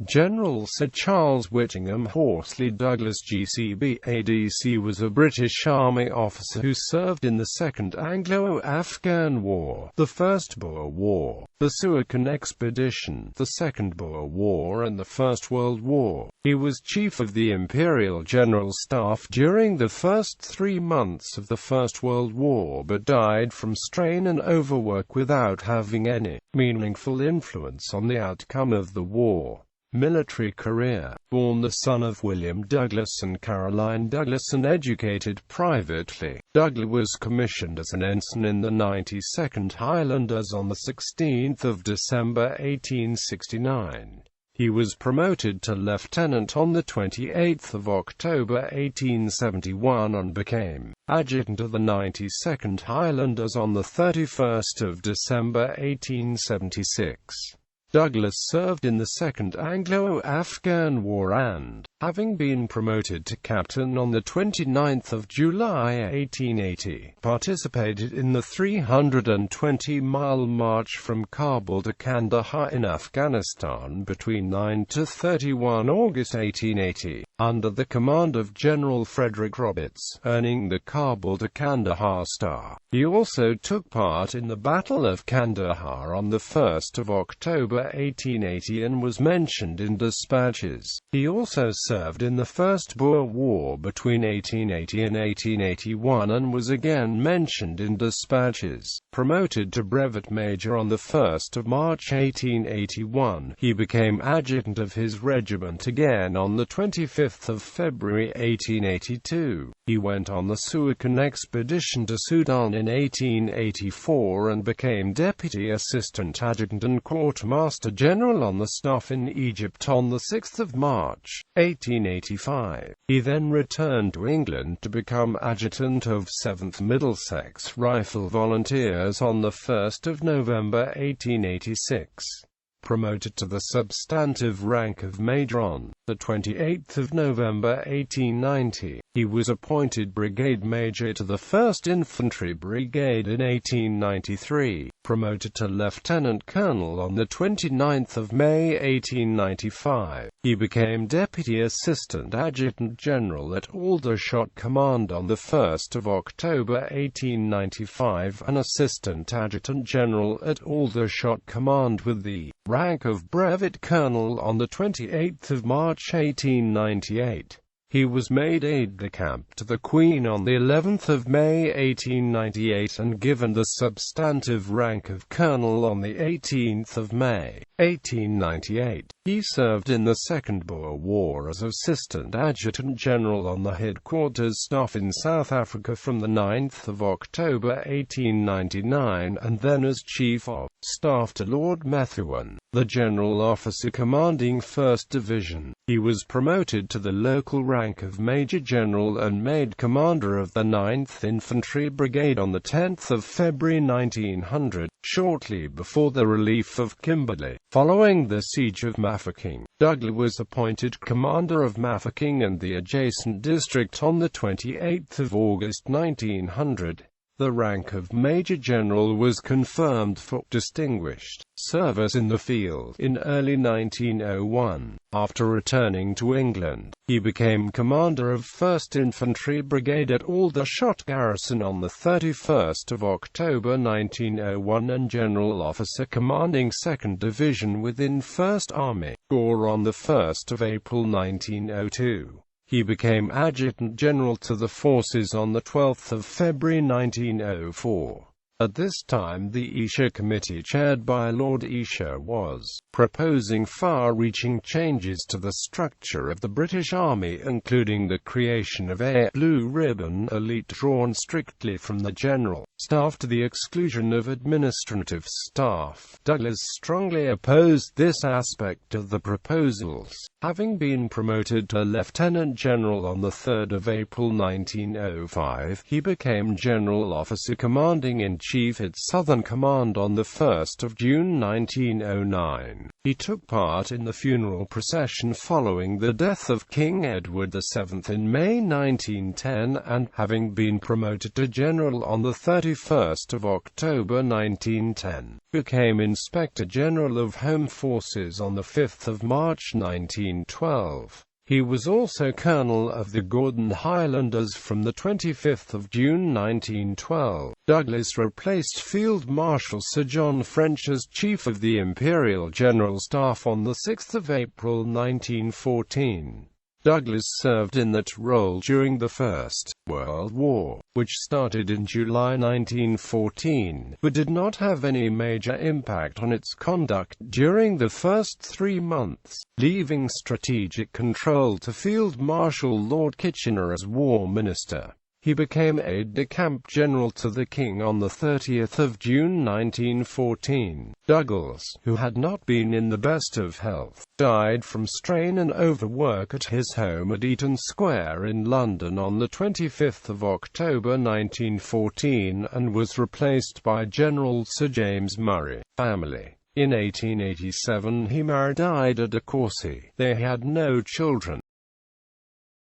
General Sir Charles Whittingham Horsley Douglas GCB ADC was a British Army officer who served in the Second Anglo-Afghan War, the First Boer War, the Suakin Expedition, the Second Boer War and the First World War. He was Chief of the Imperial General Staff during the first 3 months of the First World War but died from strain and overwork without having any meaningful influence on the outcome of the war. Military career. Born the son of William Douglas and Caroline Douglas and educated privately, Douglas was commissioned as an ensign in the 92nd Highlanders on 16 December 1869. He was promoted to lieutenant on 28 October 1871 and became adjutant of the 92nd Highlanders on 31 December 1876. Douglas served in the Second Anglo-Afghan War and, having been promoted to captain on 29 July 1880, participated in the 320-mile march from Kabul to Kandahar in Afghanistan between 9 to 31 August 1880, under the command of General Frederick Roberts, earning the Kabul to Kandahar Star. He also took part in the Battle of Kandahar on 1 October 1880 and was mentioned in dispatches. He also served in the First Boer War between 1880 and 1881 and was again mentioned in dispatches. Promoted to brevet major on 1 March 1881, he became adjutant of his regiment again on 25 February 1882. He went on the Suakin Expedition to Sudan in 1884 and became Deputy Assistant Adjutant and Quartermaster General on the staff in Egypt on 6 March 1885. He then returned to England to become Adjutant of 7th Middlesex Rifle Volunteers on 1 November 1886. Promoted to the substantive rank of Major on 28 November 1890. He was appointed Brigade Major to the 1st Infantry Brigade in 1893. Promoted to Lieutenant Colonel on 29 May 1895. He became Deputy Assistant Adjutant General at Aldershot Command on 1 October 1895 and Assistant Adjutant General at Aldershot Command with the rank of Brevet Colonel on 28 March 1898. He was made aide-de-camp to the Queen on the 11th of May 1898 and given the substantive rank of Colonel on the 18th of May 1898. He served in the Second Boer War as Assistant Adjutant General on the Headquarters Staff in South Africa from the 9th of October 1899 and then as Chief of Staff to Lord Methuen, the General Officer commanding 1st Division. He was promoted to the local rank of Major General and made Commander of the 9th Infantry Brigade on 10 February 1900, shortly before the relief of Kimberley. Following the Siege of Mafeking, Douglas was appointed Commander of Mafeking and the adjacent district on 28 August 1900. The rank of Major General was confirmed for distinguished service in the field in early 1901. After returning to England, he became Commander of 1st Infantry Brigade at Aldershot Garrison on 31 October 1901 and General Officer commanding 2nd Division within 1st Army Corps on 1 April 1902. He became Adjutant General to the forces on 12 February 1904. At this time the Esher Committee chaired by Lord Esher was proposing far-reaching changes to the structure of the British Army, including the creation of a blue ribbon elite drawn strictly from the General Staff to the exclusion of administrative staff. Douglas strongly opposed this aspect of the proposals. Having been promoted to Lieutenant General on 3 April 1905, he became General Officer Commanding-in-Chief at Southern Command on 1 June 1909. He took part in the funeral procession following the death of King Edward VII in May 1910 and, having been promoted to General on 30 21st of October 1910, became Inspector General of Home Forces on the 5th of March 1912. He was also Colonel of the Gordon Highlanders from the 25th of June 1912. Douglas replaced Field Marshal Sir John French as Chief of the Imperial General Staff on the 6th of April 1914. Douglas served in that role during the First World War, which started in July 1914, but did not have any major impact on its conduct during the first 3 months, leaving strategic control to Field Marshal Lord Kitchener as War Minister. He became aide-de-camp general to the King on the 30th of June 1914. Douglas, who had not been in the best of health, died from strain and overwork at his home at Eaton Square in London on the 25th of October 1914 and was replaced by General Sir James Murray. Family. In 1887 he married Ida de Courcy. They had no children.